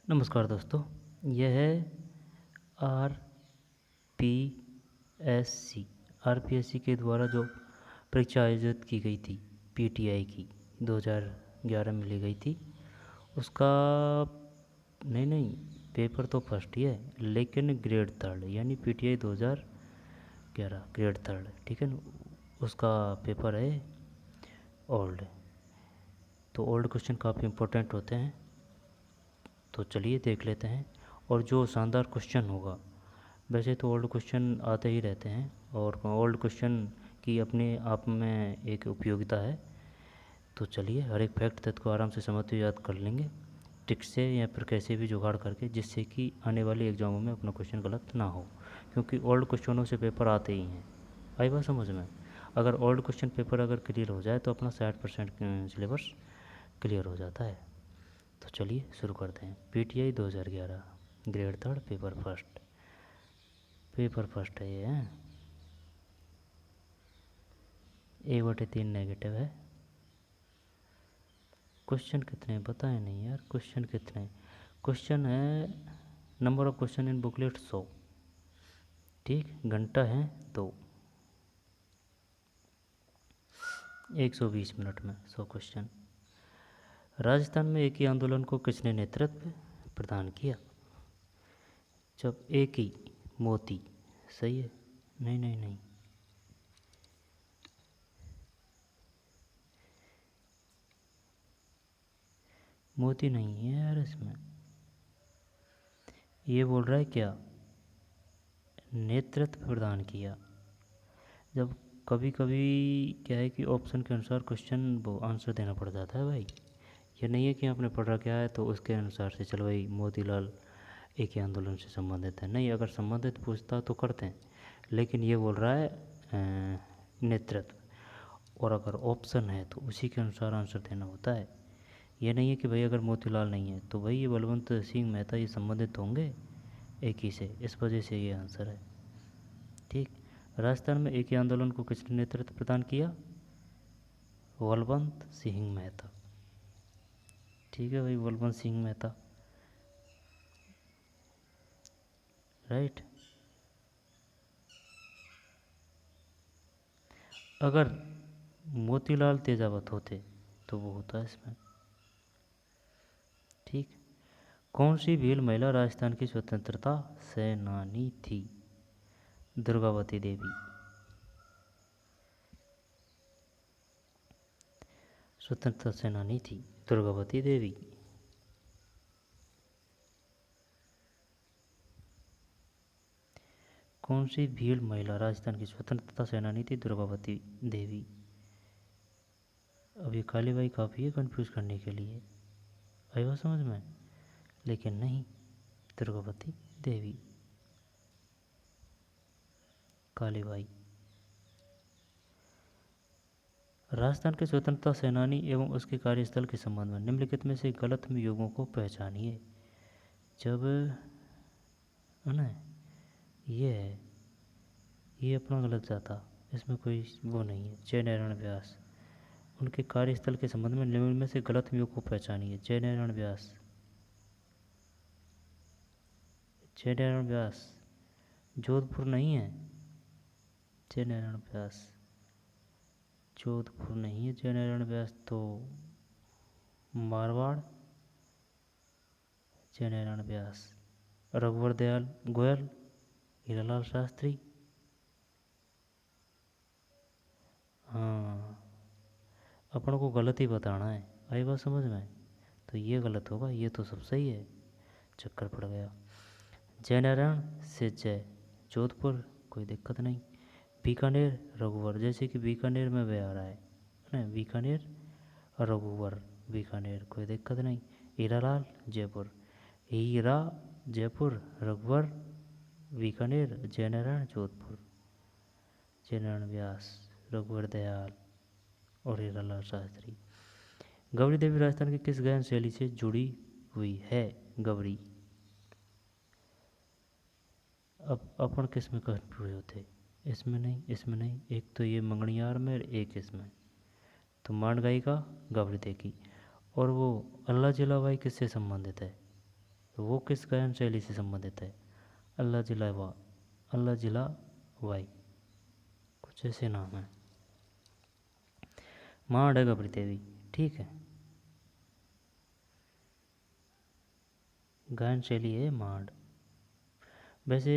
नमस्कार दोस्तों, यह है आर पी एस सी के द्वारा जो परीक्षा आयोजित की गई थी पीटीआई की 2011 में ली गई थी उसका नहीं पेपर तो फर्स्ट ही है, लेकिन ग्रेड थर्ड यानी पीटीआई 2011 ग्रेड थर्ड, ठीक है ना। उसका पेपर है ओल्ड, तो ओल्ड क्वेश्चन काफ़ी इम्पोर्टेंट होते हैं, तो चलिए देख लेते हैं। और जो शानदार क्वेश्चन होगा, वैसे तो ओल्ड क्वेश्चन आते ही रहते हैं और ओल्ड क्वेश्चन की अपने आप में एक उपयोगिता है। तो चलिए हर एक फैक्ट तथ्य को आराम से समझते हुए याद कर लेंगे, ट्रिक से या फिर कैसे भी जुगाड़ करके, जिससे कि आने वाले एग्जामों में अपना क्वेश्चन गलत ना हो, क्योंकि ओल्ड क्वेश्चनों से पेपर आते ही हैं। आई बात समझ में? अगर ओल्ड क्वेश्चन पेपर अगर क्लियर हो जाए तो अपना 60% सिलेबस क्लियर हो जाता है। तो चलिए शुरू करते हैं। PTI 2011 grade third paper first है ये, है 1/3 नेगेटिव है। क्वेश्चन कितने बताए नहीं यार, क्वेश्चन कितने? क्वेश्चन है, number of question in booklet 100, ठीक, घंटा है 2, 120 मिनट में 100 क्वेश्चन। राजस्थान में एक ही आंदोलन को किसने नेतृत्व प्रदान किया? जब एक ही मोती, सही है? नहीं, मोती नहीं है यार इसमें। ये बोल रहा है क्या नेतृत्व प्रदान किया। जब कभी कभी क्या है कि ऑप्शन के अनुसार क्वेश्चन वो आंसर देना पड़ जाता है भाई। ये नहीं है कि आपने पढ़ रखा है तो उसके अनुसार से चलो भाई मोतीलाल एक ही आंदोलन से संबंधित है। नहीं, अगर संबंधित पूछता तो करते हैं, लेकिन ये बोल रहा है नेतृत्व, और अगर ऑप्शन है तो उसी के अनुसार आंसर देना होता है। ये नहीं है कि भाई अगर मोतीलाल नहीं है तो भाई ये बलवंत सिंह मेहता ये संबंधित होंगे एक ही से, इस वजह से ये आंसर है, ठीक। राजस्थान में एक ही आंदोलन को किसने नेतृत्व प्रदान किया? बलवंत सिंह मेहता, ठीक है भाई, बलवंत सिंह मेहता, राइट। अगर मोतीलाल तेजावत होते तो वो होता है इसमें, ठीक। कौन सी भील महिला राजस्थान की स्वतंत्रता सेनानी थी? दुर्गावती देवी, स्वतंत्रता सेनानी थी दुर्गावती देवी। कौन सी भील महिला राजस्थान की स्वतंत्रता सेनानी थी? दुर्गावती देवी। अब ये काली बाई काफ़ी है कंफ्यूज करने के लिए, आई बात समझ में? लेकिन नहीं, दुर्गावती देवी, काली बाई। राजस्थान के स्वतंत्रता सेनानी एवं उसके कार्यस्थल के संबंध में निम्नलिखित में से गलत युगों को पहचानिए। जब है ना, ये है, ये अपना गलत जाता, इसमें कोई वो नहीं है। जय नारायण व्यास, उनके कार्यस्थल के संबंध में निम्न में से गलत युग को पहचानिए। जय नारायण व्यास, जय नारायण व्यास जोधपुर नहीं है। जय नारायण व्यास जोधपुर नहीं है। जय नारायण व्यास तो मारवाड़। जय नारायण व्यास रघुवर दयाल गोयल, हीरालाल शास्त्री। हाँ, अपन को गलत ही बताना है, आई बात समझ में? तो ये गलत होगा, ये तो सब सही है, चक्कर पड़ गया। जय नारायण से जय, जोधपुर कोई दिक्कत नहीं। बीकानेर रघुवर, जैसे कि बीकानेर में वे आ रहा है ना, बीकानेर रघुवर, बीकानेर कोई दिक्कत नहीं। हीरालाल जयपुर, हीरा जयपुर, रघुवर बीकानेर, जय नारायण जोधपुर। जय नारायण व्यास रघुवर दयाल और हीरालाल शास्त्री। गौरी देवी राजस्थान की किस गायन शैली से जुड़ी हुई है? गौरी। अब अपन किस में कंफ्यूज होते? इसमें नहीं, इसमें नहीं, एक तो ये मंगनियार में, एक इसमें। तो मांड गायिका गौरी देवी, और वो अल्लाह जिलाबाई किससे संबंधित है? तो वो किस गायन शैली से संबंधित है? अल्लाह जिला वा, अल्लाह जिला वाई, कुछ ऐसे नाम है। माड़ है गबरी देवी, ठीक है, गायन शैली है माड़। वैसे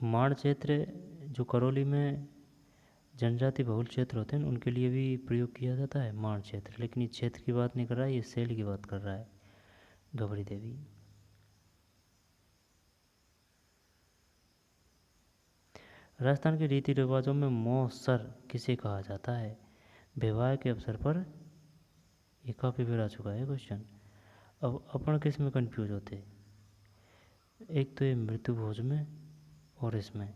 माड़ क्षेत्र जो करौली में जनजाति बहुल क्षेत्र होते हैं उनके लिए भी प्रयोग किया जाता है माड़ क्षेत्र, लेकिन इस क्षेत्र की बात नहीं कर रहा है, ये शैली की बात कर रहा है गबरी देवी। राजस्थान के रीति रिवाजों में मौसर किसे कहा जाता है? विवाह के अवसर पर, ये काफ़ी बार आ चुका है क्वेश्चन। अब अपन किस में कंफ्यूज होते, एक तो ये मृत्यु भोज में और इसमें,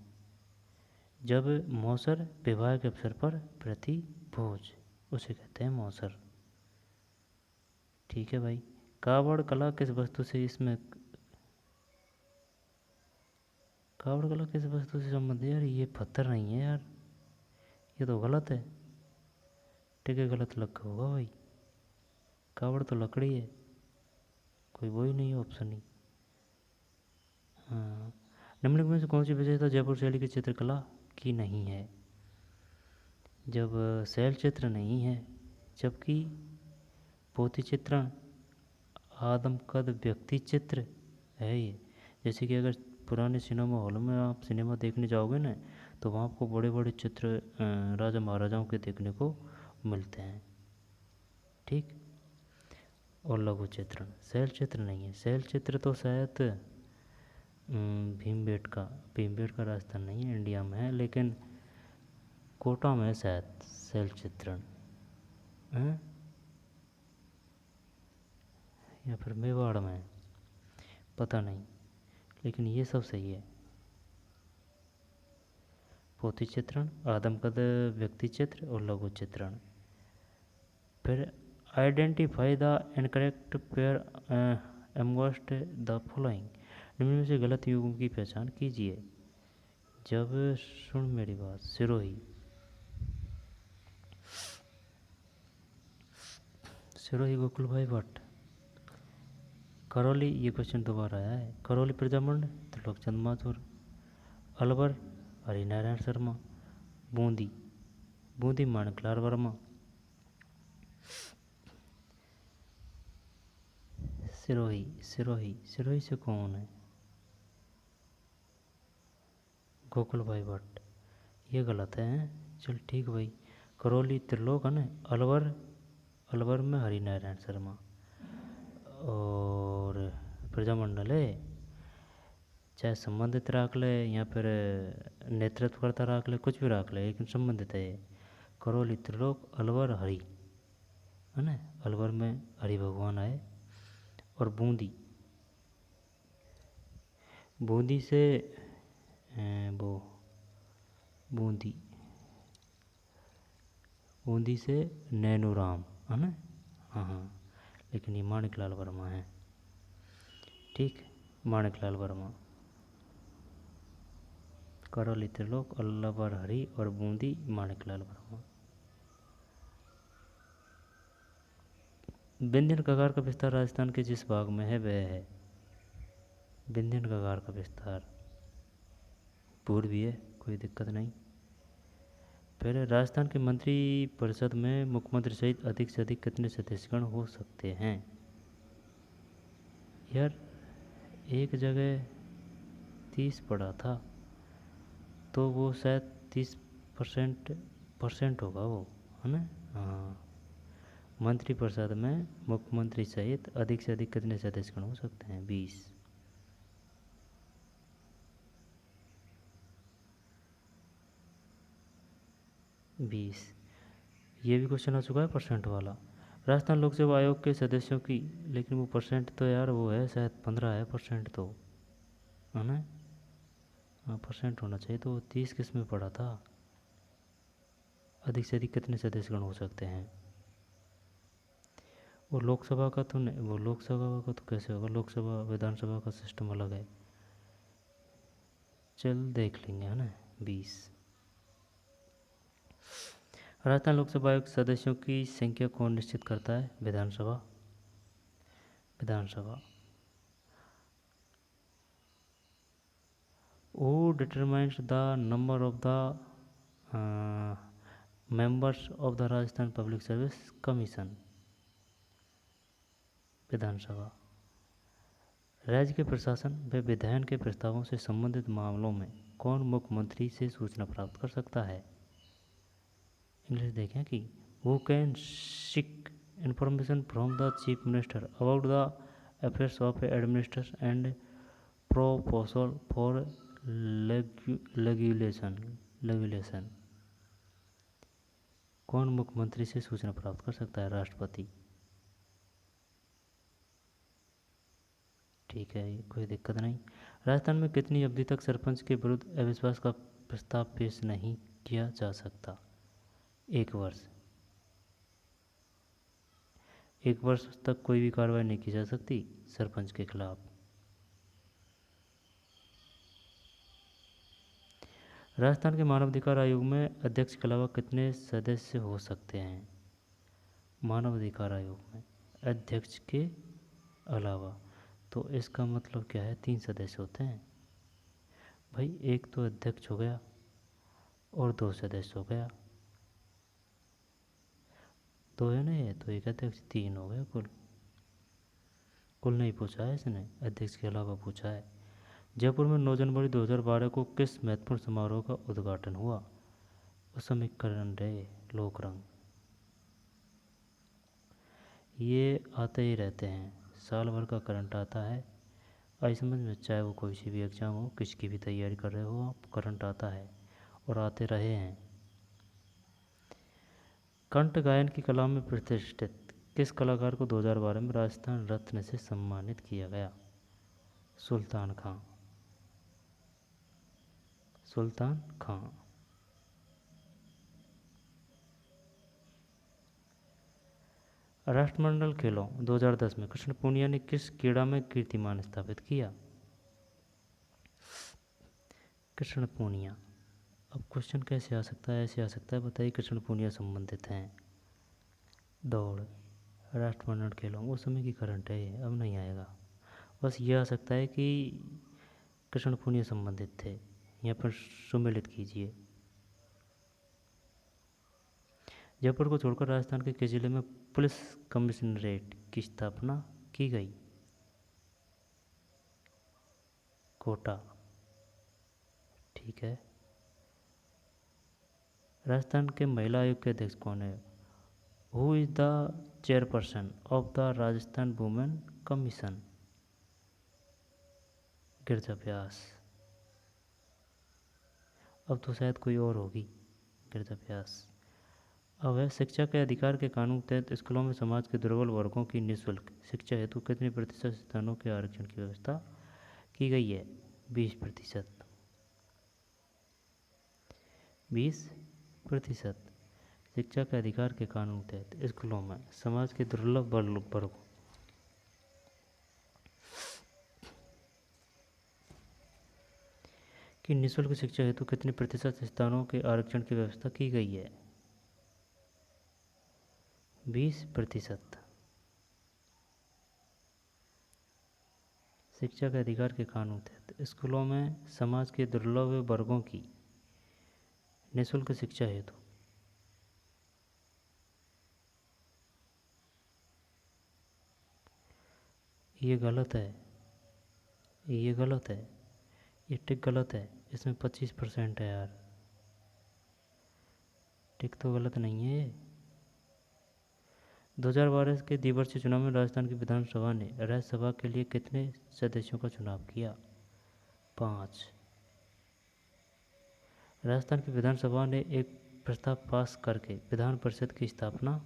जब मौसर विवाह के अवसर पर प्रति भोज, उसे कहते हैं मौसर, ठीक है भाई। कावड़ कला किस वस्तु से, इसमें कावड़ कला किस वस्तु से संबंधित है? यार ये पत्थर नहीं है यार, ये तो गलत है, ठीक है, गलत लगा होगा भाई। कावड़ तो लकड़ी है, कोई वही नहीं ऑप्शन ही। हाँ, निम्नलिखित में से कौन सी विशेषता जयपुर शैली की चित्रकला की नहीं है? जब शैल चित्र नहीं है, जबकि पोथी चित्रण, आदमकद व्यक्ति चित्र है ये। जैसे कि अगर पुराने सिनेमा हॉल में आप सिनेमा देखने जाओगे ना, तो वहाँ आपको बड़े बड़े चित्र राजा महाराजाओं के देखने को मिलते हैं, ठीक। और लघु चित्रण, शैल चित्र नहीं है। शैल चित्र तो शायद भीमबेटका राजस्थान नहीं है, इंडिया में है, लेकिन कोटा में है शायद शैल चित्रण है, या फिर मेवाड़ में, पता नहीं, लेकिन ये सब सही है। पोथी चित्रण, आदमकद व्यक्ति चित्र और लघु चित्रण। फिर identify the incorrect pair amongst the following, निम्न में से गलत युग्म की पहचान कीजिए। जब सुन मेरी बात, सिरोही, सिरोही गोकुल भाई भट्ट। करौली, ये क्वेश्चन दोबारा आया है। करौली प्रजामंड त्रिलोकचंद माथुर। अलवर हरिनारायण शर्मा। बूंदी, बूंदी माणिकलाल वर्मा। सिरोही, सिरोही, सिरोही से कौन है? गोकुल भाई भट्ट, ये गलत है। चल ठीक भाई, करौली त्रिलोक है ना। अलवर, अलवर में हरिनारायण शर्मा। और प्रजामंडल है, चाहे संबंधित रख ले या फिर नेतृत्व करता रख ले, कुछ भी रख ले, लेकिन संबंधित है। करौली त्रिलोक, अलवर हरि है ना, अलवर में हरि भगवान आए। और बूंदी, बूंदी से वो बूंदी, बूंदी से नैनूराम है ना, हाँ हाँ, लेकिन ये माणिकलाल वर्मा है, ठीक, माणिकलाल वर्मा। करौली त्रिलोक, अलवर हरि और बूंदी माणिकलाल वर्मा। विंध्यन कगार का विस्तार राजस्थान के जिस भाग में है वह है? विंध्यन कगार का विस्तार पूर्वी है, कोई दिक्कत नहीं। फिर राजस्थान के मंत्री परिषद में मुख्यमंत्री सहित अधिक से अधिक कितने सदस्यगण हो सकते हैं? यार एक जगह 30 पड़ा था, तो वो शायद 30% होगा वो, है ना। हाँ, मंत्री परिषद में मुख्यमंत्री सहित अधिक से अधिक कितने सदस्यगण हो सकते हैं? 20। ये भी क्वेश्चन आ चुका है परसेंट वाला। राजस्थान लोक सेवा आयोग के सदस्यों की, लेकिन वो परसेंट तो यार वो है शायद 15 है परसेंट, तो है ना। हाँ परसेंट होना चाहिए, तो 30 किस में पड़ा था? अधिक से अधिक कितने सदस्यगण हो सकते हैं? वो लोकसभा का तो नहीं, वो लोकसभा का तो कैसे होगा, लोकसभा विधानसभा का सिस्टम अलग है। चल देख लेंगे, है ना। 20। राजस्थान लोकसभा आयोग सदस्यों की संख्या कौन निश्चित करता है? विधानसभा। विधानसभा। Who determines the number of the members of the Rajasthan Public Service Commission? विधानसभा। राज्य के प्रशासन व विधायन के प्रस्तावों से संबंधित मामलों में कौन मुख्यमंत्री से सूचना प्राप्त कर सकता है? इंग्लिश देखें कि Who can seek information from the Chief Minister about the affairs of administration and proposal for लेगिलेशन। कौन मुख्यमंत्री से सूचना प्राप्त कर सकता है? राष्ट्रपति। ठीक है, कोई दिक्कत नहीं। राजस्थान में कितनी अवधि तक सरपंच के विरुद्ध अविश्वास का प्रस्ताव पेश नहीं किया जा सकता? 1 वर्ष। 1 वर्ष तक कोई भी कार्रवाई नहीं की जा सकती सरपंच के खिलाफ। राजस्थान के मानवाधिकार आयोग में अध्यक्ष के अलावा कितने सदस्य हो सकते हैं? मानवाधिकार आयोग में अध्यक्ष के अलावा, तो इसका मतलब क्या है? 3 सदस्य होते हैं भाई। एक तो अध्यक्ष हो गया और 2 सदस्य हो गया। 2 है ना ये, तो एक अध्यक्ष 3 हो गया कुल नहीं पूछा है इसने, अध्यक्ष के अलावा पूछा है। जयपुर में 9 जनवरी 2012 को किस महत्वपूर्ण समारोह का उद्घाटन हुआ? समीकरण रहे लोकरंग। ये आते ही रहते हैं, साल भर का करंट आता है। आई समझ में, चाहे वो कोई सी भी एग्ज़ाम हो, किसकी भी तैयारी कर रहे हो आप, करंट आता है और आते रहे हैं। कंठ गायन की कला में प्रतिष्ठित किस कलाकार को 2012 में राजस्थान रत्न से सम्मानित किया गया? सुल्तान खां। सुल्तान खां। राष्ट्रमंडल खेलों 2010 में कृष्ण पूनिया ने किस क्रीड़ा में कीर्तिमान स्थापित किया? कृष्ण पूनिया। अब क्वेश्चन कैसे आ सकता है? ऐसे आ सकता है, बताइए कृष्ण पूनिया संबंधित हैं। दौड़। राष्ट्रमंडल खेलों उस समय की करंट है, अब नहीं आएगा। बस ये आ सकता है कि कृष्ण पूनिया संबंधित थे, यहाँ पर सुमेलित कीजिए। जयपुर को छोड़कर राजस्थान के किस जिले में पुलिस कमिश्नरेट की स्थापना की गई? कोटा। ठीक है। राजस्थान के महिला आयोग के अध्यक्ष कौन है? Who is the chairperson of the Rajasthan women commission? Girija Vyas. अब तो शायद कोई और होगी, गिरजा व्यास। अब है शिक्षा के अधिकार के कानून के तहत स्कूलों में समाज के दुर्बल वर्गों की निःशुल्क शिक्षा हेतु कितने प्रतिशत स्थानों के आरक्षण की व्यवस्था की गई है? 20%। 20%। शिक्षा के अधिकार के कानून के तहत स्कूलों में समाज के दुर्लभ वर्गों की निःशुल्क शिक्षा हेतु कितने प्रतिशत स्थानों के आरक्षण की व्यवस्था की गई है? 20%। शिक्षा के अधिकार के कानून के तहत स्कूलों में समाज के दुर्लभ वर्गों की निःशुल्क शिक्षा हेतु ये गलत है, ये गलत है, ये टिक गलत है। इसमें 25% है यार, टिक तो गलत नहीं है। 2012 के द्विवर्षीय चुनाव में राजस्थान की विधानसभा ने राज्यसभा के लिए कितने सदस्यों का चुनाव किया? 5। राजस्थान की विधानसभा ने एक प्रस्ताव पास करके विधान परिषद की स्थापना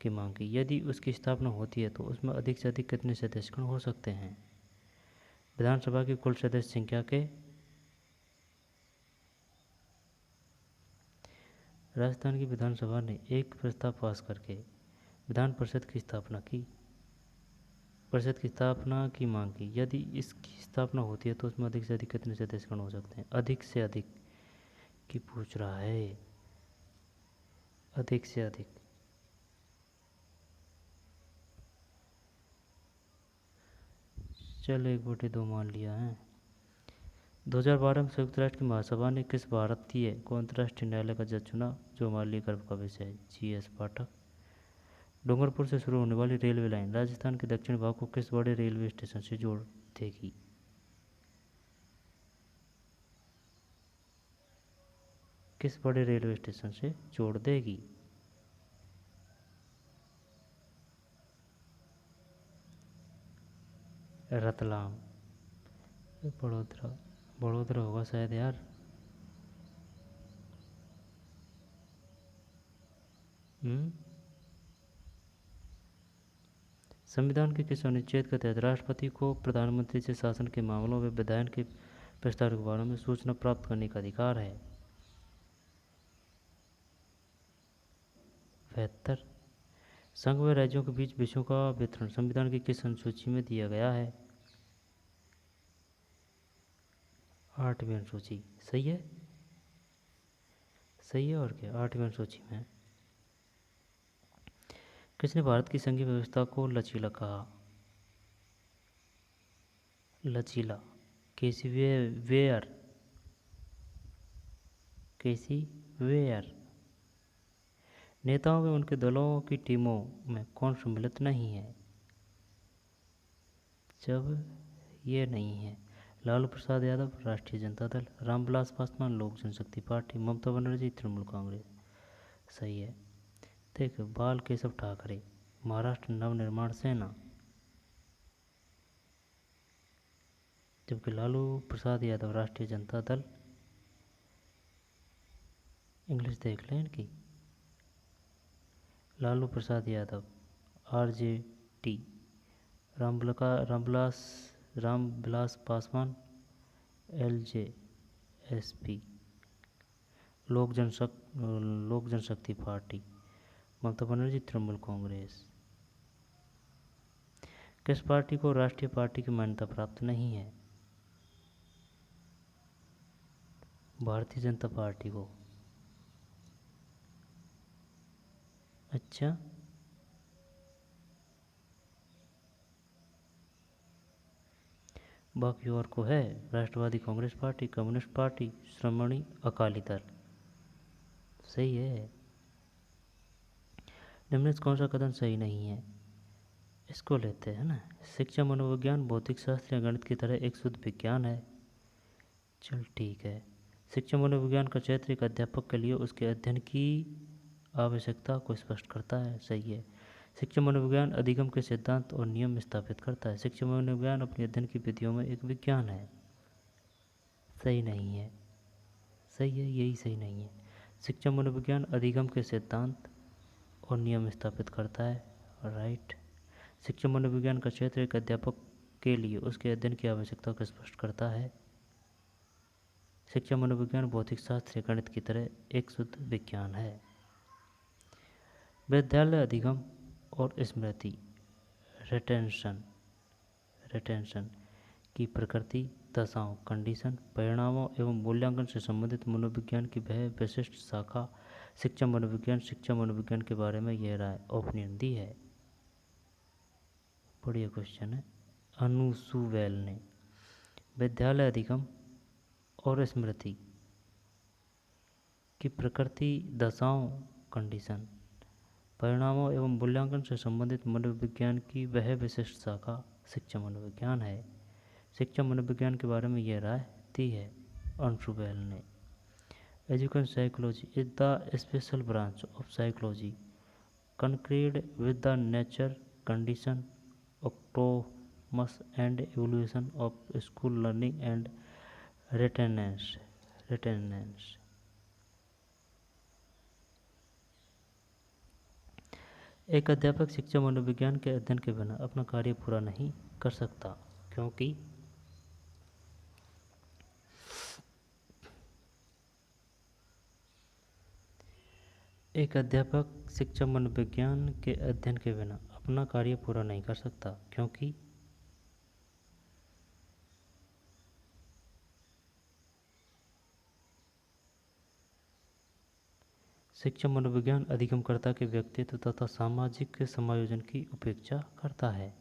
की मांग की। यदि उसकी स्थापना होती है तो उसमें अधिक से अधिक कितने सदस्यगण हो सकते हैं? विधानसभा की कुल सदस्य संख्या के राजस्थान की विधानसभा ने एक प्रस्ताव पास करके विधान परिषद की स्थापना की मांग की। यदि इसकी स्थापना होती है तो उसमें अधिक से अधिक कितने सदस्यगण हो सकते हैं? अधिक से अधिक की पूछ रहा है, अधिक से अधिक। चल 1/2 मान लिया है। 2012 में संयुक्त राष्ट्र की महासभा ने किस भारतीय को अंतर्राष्ट्रीय न्यायालय का जज चुना, जो हमारे लिए गर्व का विषय है? GS पाठक। डूंगरपुर से शुरू होने वाली रेलवे लाइन राजस्थान के दक्षिण भाग को किस बड़े रेलवे स्टेशन से जोड़ देगी? किस बड़े रेलवे स्टेशन से जोड़ देगी? रतलाम। बड़ोदरा। बड़ोदरा होगा शायद यार। संविधान के किस अनुच्छेद के तहत राष्ट्रपति को प्रधानमंत्री से शासन के मामलों में विधायन के प्रस्ताव के बारे में सूचना प्राप्त करने का अधिकार है? 72। संघ व राज्यों के बीच विषयों का वितरण संविधान की किस अनुसूची में दिया गया है? 8वीं अनुसूची। सही है, सही है। और क्या 8वीं अनुसूची में? किसने भारत की संघीय व्यवस्था को लचीला कहा? लचीला। K C Wheare. K C Wheare. नेताओं में उनके दलों की टीमों में कौन सम्मिलित नहीं है? जब ये नहीं है लालू प्रसाद यादव राष्ट्रीय जनता दल, रामविलास पासवान लोक जनशक्ति पार्टी, ममता बनर्जी तृणमूल कांग्रेस। सही है। देख, बाल केशव ठाकरे महाराष्ट्र नवनिर्माण सेना, जबकि लालू प्रसाद यादव राष्ट्रीय जनता दल। इंग्लिश देख लें इनकी। लालू प्रसाद यादव RJD, रामविलास पासवान LJSP, लोक जनशक्ति पार्टी, ममता बनर्जी तृणमूल कांग्रेस। किस पार्टी को राष्ट्रीय पार्टी की मान्यता प्राप्त नहीं है? भारतीय जनता पार्टी को। अच्छा, बाकी और को है राष्ट्रवादी कांग्रेस पार्टी, कम्युनिस्ट पार्टी, श्रोमणी अकाली दल। सही है। निम्न से कौन सा कथन सही नहीं है? इसको लेते हैं ना। शिक्षा मनोविज्ञान भौतिक शास्त्र या गणित की तरह एक शुद्ध विज्ञान है। चल ठीक है। शिक्षा मनोविज्ञान का क्षेत्र एक अध्यापक के लिए उसके अध्ययन की आवश्यकता को स्पष्ट करता है। सही है। शिक्षा मनोविज्ञान अधिगम के सिद्धांत और नियम स्थापित करता है। शिक्षा मनोविज्ञान अपने अध्ययन की विधियों में एक विज्ञान है। सही नहीं है। सही है, यही सही नहीं है। शिक्षा मनोविज्ञान अधिगम के सिद्धांत और नियम स्थापित करता है। राइट। शिक्षा मनोविज्ञान का क्षेत्र एक अध्यापक के लिए उसके अध्ययन की आवश्यकता को स्पष्ट करता है। शिक्षा मनोविज्ञान भौतिक शास्त्र या गणित की तरह एक शुद्ध विज्ञान है। विद्यालय अधिगम और स्मृति रिटेंशन की प्रकृति, दशाओं कंडीशन, परिणामों एवं मूल्यांकन से संबंधित मनोविज्ञान की वह विशिष्ट शाखा शिक्षा मनोविज्ञान के बारे में यह राय ओपिनियन दी है। बढ़िया क्वेश्चन है। अनुसुवेल ने विद्यालय अधिगम और स्मृति की प्रकृति, दशाओं कंडीशन, परिणामों एवं मूल्यांकन से संबंधित मनोविज्ञान की वह विशिष्ट शाखा शिक्षा मनोविज्ञान है। शिक्षा मनोविज्ञान के बारे में यह राय दी है अनुसुवेल ने। Education psychology is the special branch of psychology concerned with the nature, condition, autonomous and evolution of school learning and retenance. एक अध्यापक शिक्षा मनोविज्ञान के अध्ययन के बिना अपना कार्य पूरा नहीं कर सकता, क्योंकि एक अध्यापक शिक्षा मनोविज्ञान के अध्ययन के बिना अपना कार्य पूरा नहीं कर सकता, क्योंकि शिक्षा मनोविज्ञान अधिगमकर्ता के व्यक्तित्व तथा सामाजिक समायोजन की उपेक्षा करता है।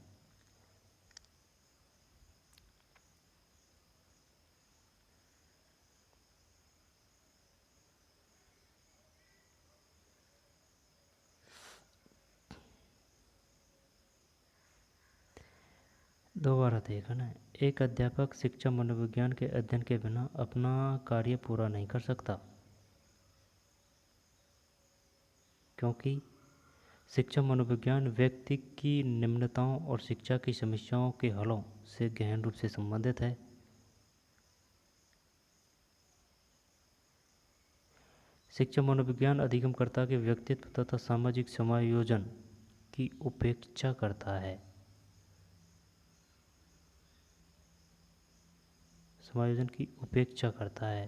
दोबारा देखा ना। एक अध्यापक शिक्षा मनोविज्ञान के अध्ययन के बिना अपना कार्य पूरा नहीं कर सकता, क्योंकि शिक्षा मनोविज्ञान व्यक्ति की निम्नताओं और शिक्षा की समस्याओं के हलों से गहन रूप से संबंधित है। शिक्षा मनोविज्ञान अधिगमकर्ता के व्यक्तित्व तथा सामाजिक समायोजन की उपेक्षा करता है। समायोजन की उपेक्षा करता है।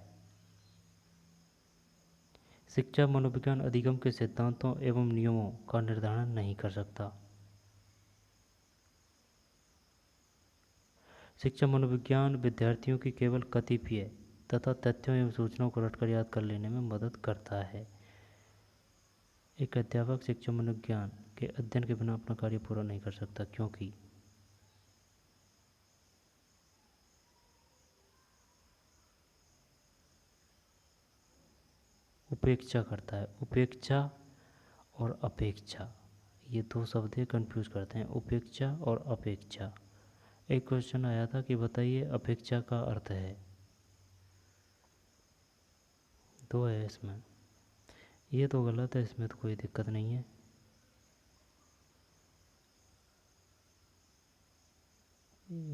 शिक्षा मनोविज्ञान अधिगम के सिद्धांतों एवं नियमों का निर्धारण नहीं कर सकता। शिक्षा मनोविज्ञान विद्यार्थियों की केवल कतिपय तथा तथ्यों एवं सूचनाओं को रटकर याद कर लेने में मदद करता है। एक अध्यापक शिक्षा मनोविज्ञान के अध्ययन के बिना अपना कार्य पूरा नहीं कर सकता, क्योंकि उपेक्षा करता है। उपेक्षा और अपेक्षा, ये दो शब्द कंफ्यूज करते हैं, उपेक्षा और अपेक्षा। एक क्वेश्चन आया था कि बताइए अपेक्षा का अर्थ है, दो है इसमें। ये तो गलत है, इसमें तो कोई दिक्कत नहीं है।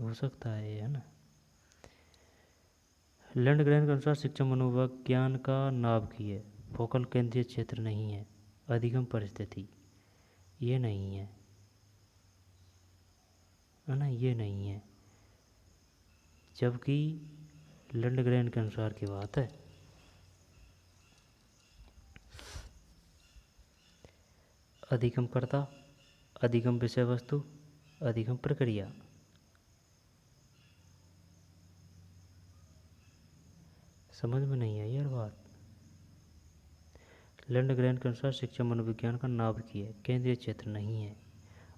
हो सकता है ये, है ना। लैंडग्रेन के अनुसार शिक्षा मनोविज्ञान का नाभिकीय फोकल केंद्रीय क्षेत्र नहीं है, अधिगम परिस्थिति ये नहीं है, है ना, ये नहीं है। जबकि लैंडग्रेन के अनुसार की बात है। अधिगमकर्ता, अधिगम विषय वस्तु, अधिगम प्रक्रिया। समझ में नहीं आई यार बात। लैंडग्रेन के अनुसार शिक्षा मनोविज्ञान का नाभिकीय केंद्रीय क्षेत्र नहीं है,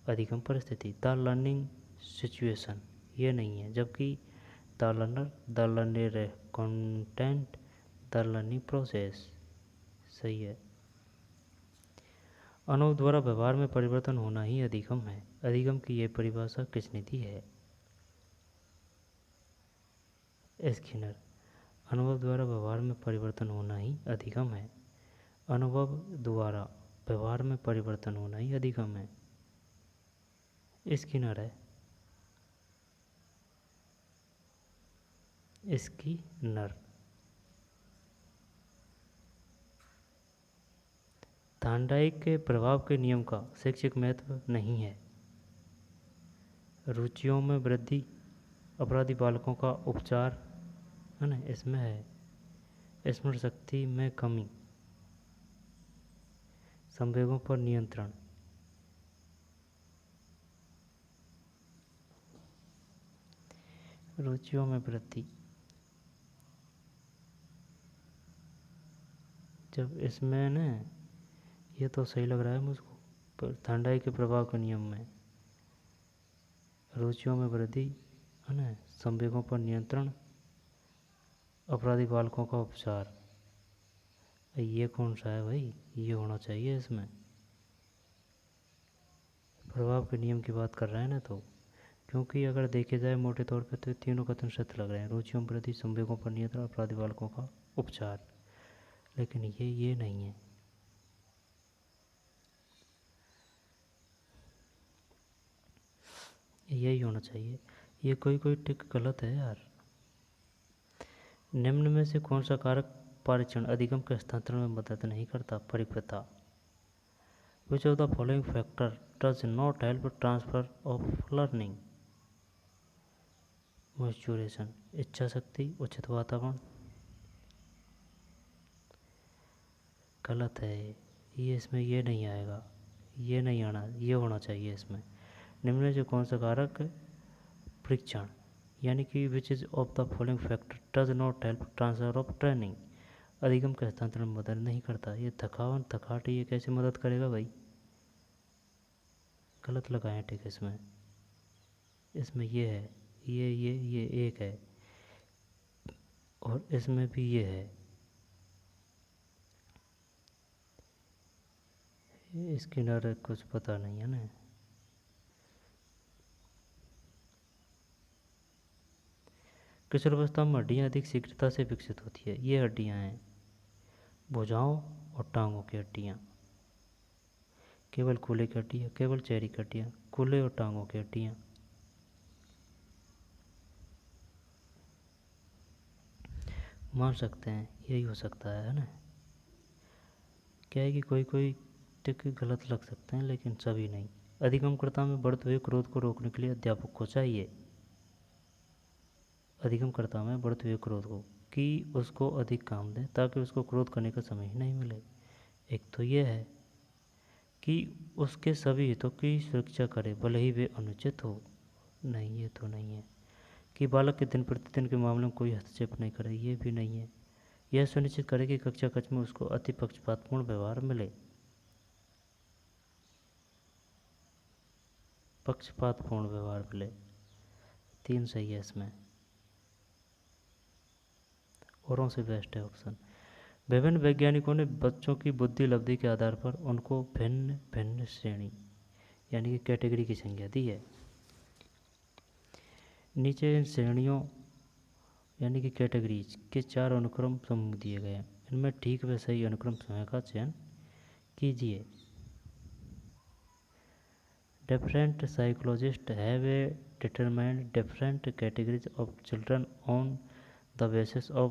अधिगम परिस्थिति द लर्निंग सिचुएशन ये नहीं है। जबकि the learner, the learner content, the learning process सही है। अनुभव द्वारा व्यवहार में परिवर्तन होना ही अधिगम है। अधिगम की यह परिभाषा किसने दी है? स्किनर। अनुभव द्वारा व्यवहार में परिवर्तन होना ही अधिगम है। अनुभव द्वारा व्यवहार में परिवर्तन होना ही अधिगम है। स्किनर है। स्किनर। थार्नडाइक के प्रभाव के नियम का शैक्षिक महत्व नहीं है। रुचियों में वृद्धि, अपराधी बालकों का उपचार, है ना, इसमें है। स्मरण शक्ति में कमी, संवेगों पर नियंत्रण, रुचियों में वृद्धि। जब इसमें ना, ये तो सही लग रहा है मुझको, पर थार्नडाइक के प्रभाव के नियम में रुचियों में वृद्धि, है ना, संवेगों पर नियंत्रण, अपराधी बालकों का उपचार, ये कौन सा है भाई? ये होना चाहिए इसमें। प्रभाव के नियम की बात कर रहे हैं ना, तो क्योंकि अगर देखे जाए मोटे तौर पर तो तीनों कथन सत्य लग रहे हैं। रुचियों में वृद्धि, संवेगों पर नियंत्रण, अपराधी बालकों का उपचार, लेकिन ये नहीं है। यही होना चाहिए। ये कोई टिक गलत है यार। निम्न में से कौन सा कारक परीक्षण अधिगम के हस्तांतरण में मदद नहीं करता? परिप्रथा। Which of the following factor does not help transfer of learning? Maturation, इच्छा शक्ति, उचित वातावरण। गलत है ये, इसमें ये नहीं आएगा, ये नहीं आना, ये होना चाहिए इसमें। निम्न में से कौन सा कारक परीक्षण, यानी कि which is of the following factor does not help transfer of training, अधिगम के हस्तांतरण में मदद नहीं करता? ये थकान, थकाट, ये कैसे मदद करेगा भाई? गलत लगाए ठीक इसमें। इसमें ये है, ये एक है, और इसमें भी ये है। स्किनर कुछ पता नहीं है ना। किशोरावस्था में हड्डियाँ अधिक शीघ्रता से विकसित होती है। ये हड्डियाँ हैं भुजाओं और टांगों की हड्डियाँ, केवल कूल्हे की हड्डियाँ, केवल चेहरे की हड्डियाँ, कूल्हे और टांगों की हड्डियाँ। मान सकते हैं यही हो सकता है ना। क्या है कि कोई कोई टिक गलत लग सकते हैं लेकिन सभी नहीं। अधिगमकर्ता में बढ़ते हुए क्रोध को रोकने के लिए अध्यापक को चाहिए, अधिगमकर्ता में बढ़ते हुए क्रोध को, कि उसको अधिक काम दें ताकि उसको क्रोध करने का समय ही नहीं मिले। एक तो ये है कि उसके सभी हितों की सुरक्षा करे भले ही वे अनुचित हो। नहीं, ये तो नहीं है। कि बालक के दिन प्रतिदिन के मामले में कोई हस्तक्षेप नहीं करे, ये भी नहीं है। यह सुनिश्चित करे कि कक्षा कक्ष में उसको अति पक्षपातपूर्ण व्यवहार मिले। पक्षपातपूर्ण व्यवहार मिले, 3 सही है इसमें, औरों से बेस्ट है ऑप्शन। विभिन्न वैज्ञानिकों ने बच्चों की बुद्धि लब्धि के आधार पर उनको भिन्न भिन्न श्रेणी यानी कि कैटेगरी की संज्ञा दी है। नीचे इन श्रेणियों यानी कि कैटेगरीज के 4 अनुक्रम समूह दिए गए हैं। इनमें ठीक व सही अनुक्रम समूह का चयन कीजिए। Different psychologists have determined different categories of children on the basis of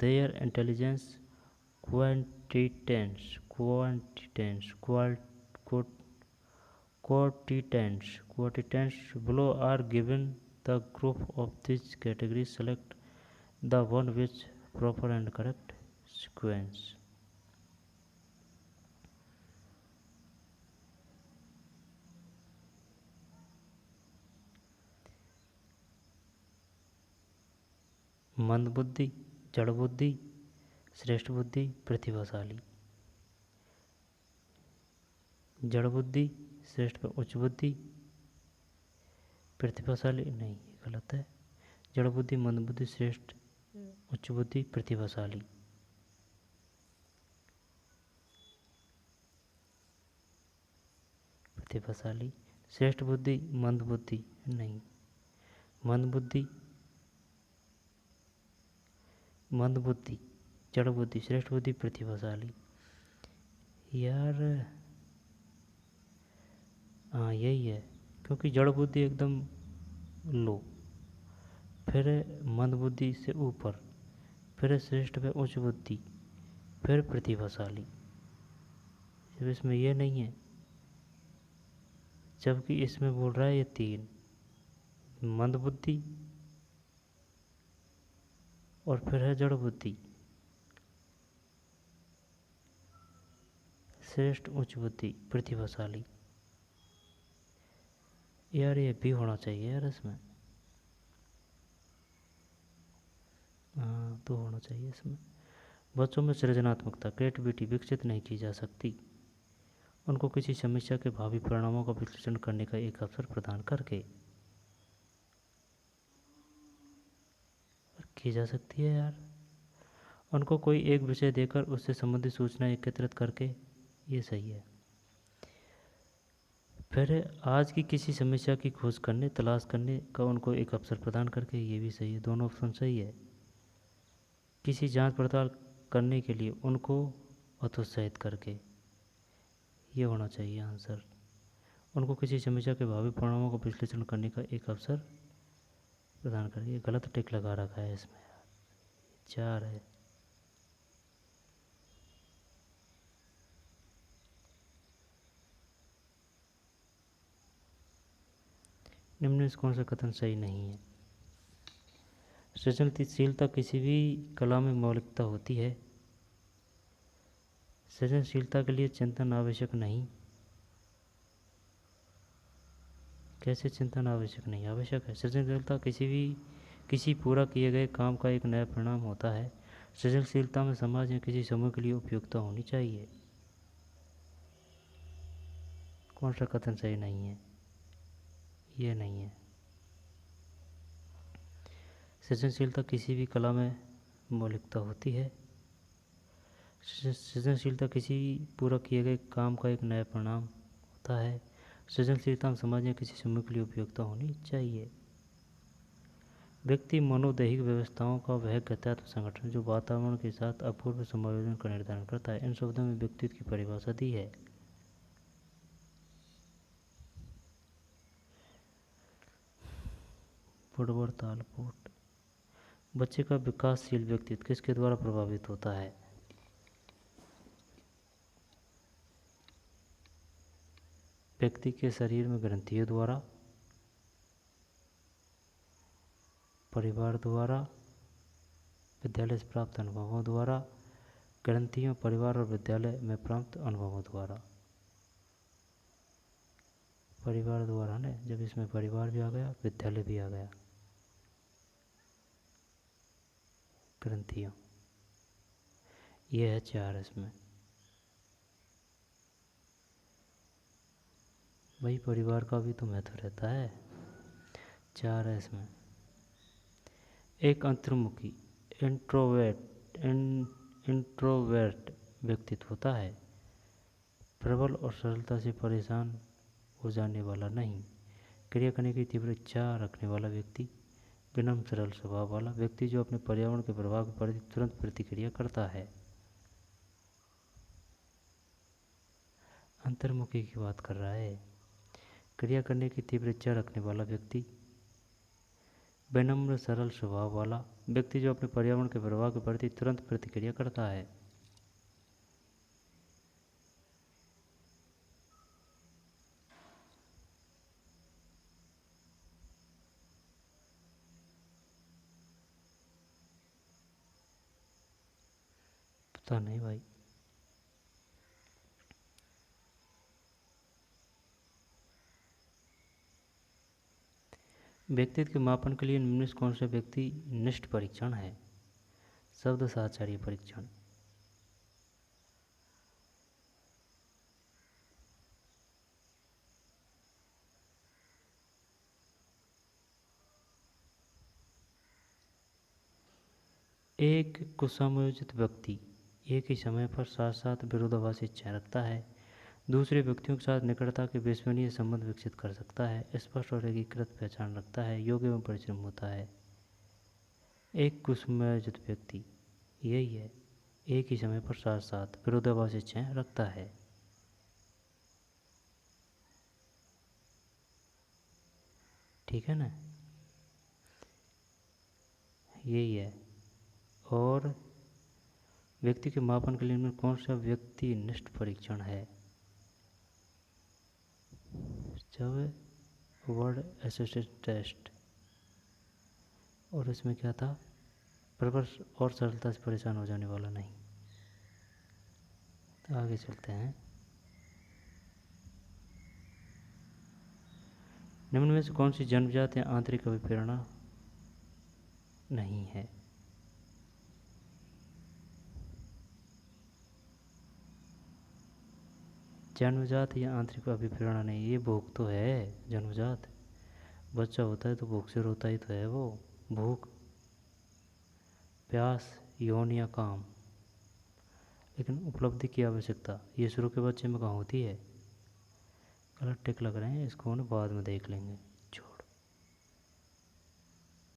their intelligence quotients. Below are given the group of these categories. Select the one which proper and correct sequence. मंद बुद्धि, जड़ बुद्धि, श्रेष्ठ बुद्धि, प्रतिभाशाली। जड़ बुद्धि, श्रेष्ठ उच्च बुद्धि, प्रतिभाशाली नहीं, ये गलत है। जड़ बुद्धि, मंद बुद्धि, श्रेष्ठ उच्च बुद्धि, प्रतिभाशाली। प्रतिभाशाली, श्रेष्ठ बुद्धि, मंद बुद्धि नहीं, मंद बुद्धि, मंद बुद्धि, जड़ बुद्धि, श्रेष्ठ बुद्धि, प्रतिभाशाली। यार हाँ यही है, क्योंकि जड़ बुद्धि एकदम लो, फिर मंद बुद्धि से ऊपर, फिर श्रेष्ठ व उच्च बुद्धि, फिर प्रतिभाशाली। जब इसमें ये नहीं है, जबकि इसमें बोल रहा है ये 3, मंद बुद्धि और फिर है जड़ बुद्धि, श्रेष्ठ उच्च बुद्धि, प्रतिभाशाली। यार ये भी होना चाहिए यार इसमें, हाँ तो होना चाहिए इसमें। बच्चों में सृजनात्मकता क्रिएटिविटी विकसित नहीं की जा सकती, उनको किसी समस्या के भावी परिणामों का विश्लेषण करने का एक अवसर प्रदान करके की जा सकती है यार। उनको कोई एक विषय देकर उससे संबंधित सूचनाएं एकत्रित करके, ये सही है। फिर आज की किसी समस्या की खोज करने तलाश करने का उनको एक अवसर प्रदान करके, ये भी सही है, दोनों ऑप्शन सही है। किसी जांच पड़ताल करने के लिए उनको हतोत्साहित करके, ये होना चाहिए आंसर। उनको किसी समस्या के भावी परिणामों का विश्लेषण करने का एक अवसर प्रदान करके, गलत टिक लगा रखा है इसमें यार, 4 है। निम्न में कौन सा कथन सही नहीं है? सृजनशीलता किसी भी कला में मौलिकता होती है। सृजनशीलता के लिए चिंतन आवश्यक नहीं। कैसे चिंतन आवश्यक नहीं? आवश्यक है। सृजनशीलता किसी पूरा किए गए काम का एक नया परिणाम होता है। सृजनशीलता में समाज या किसी समूह के लिए उपयोगिता होनी चाहिए। कौन सा कथन सही नहीं है? ये नहीं है। सृजनशीलता किसी भी कला में मौलिकता होती है। सृजनशीलता किसी पूरा किए गए काम का एक नया परिणाम होता है। सृजनशीलता में समाज या किसी समूह के लिए उपयोगिता होनी चाहिए। व्यक्ति मनोदैहिक व्यवस्थाओं का वह गत्यात्मक संगठन जो वातावरण के साथ अपूर्व समायोजन का निर्धारण करता है। इन शब्दों में व्यक्तित्व की परिभाषा दी है। वुडवर्ड तालपोर्ट। बच्चे का विकासशील व्यक्तित्व किसके द्वारा प्रभावित होता है? व्यक्ति के शरीर में ग्रंथियों द्वारा, परिवार द्वारा, विद्यालय से प्राप्त अनुभवों द्वारा, ग्रंथियों, परिवार और विद्यालय में प्राप्त अनुभवों द्वारा। परिवार द्वारा ने, जब इसमें परिवार भी आ गया, विद्यालय भी आ गया, ग्रंथियों, ये है 4 इसमें। भाई परिवार का भी तो महत्व रहता है। 4 है इसमें। एक अंतर्मुखी इंट्रोवर्ट व्यक्तित्व होता है। प्रबल और सरलता से परेशान हो जाने वाला नहीं। क्रिया करने की तीव्र इच्छा रखने वाला व्यक्ति। विनम्र सरल स्वभाव वाला व्यक्ति जो अपने पर्यावरण के प्रभाव के प्रति तुरंत प्रतिक्रिया करता है। अंतर्मुखी की बात कर रहा है। क्रिया करने की तीव्र इच्छा रखने वाला व्यक्ति। विनम्र सरल स्वभाव वाला व्यक्ति जो अपने पर्यावरण के प्रभाव के प्रति तुरंत प्रतिक्रिया करता है। पता नहीं भाई। व्यक्तित्व के मापन के लिए निम्न कौन सा व्यक्ति निष्ठ परीक्षण है? शब्द साहचर्य परीक्षण। एक कुसमयोजित व्यक्ति एक ही समय पर साथ साथ विरोधाभासी इच्छाएं रखता है। दूसरे व्यक्तियों के साथ निकटता के विश्वसनीय संबंध विकसित कर सकता है। स्पष्ट और एकीकृत पहचान रखता है। योग्य एवं परिश्रम होता है। एक कुसमयोजित व्यक्ति यही है, एक ही समय पर साथ साथ विरोधाभासी इच्छाएं रखता है। ठीक है ना, यही है। और व्यक्ति के मापन के लिए इनमें कौन सा व्यक्ति निष्ठ परीक्षण है? जब वर्ड एसोसिएशन टेस्ट। और इसमें क्या था? प्रबल और सरलता से परेशान हो जाने वाला नहीं। तो आगे चलते हैं। निम्न में से कौन सी जन्मजात या आंतरिक अभिप्रेरणा नहीं है? जन्मजात या आंतरिक अभिप्रेरणा नहीं, ये भूख तो है जन्मजात। बच्चा होता है तो भूख से रोता ही तो है वो। भूख, प्यास, यौन या काम। लेकिन उपलब्धि की आवश्यकता ये शुरू के बच्चे में कहाँ होती है? गलत टिक लग रहे हैं, इसको बाद में देख लेंगे।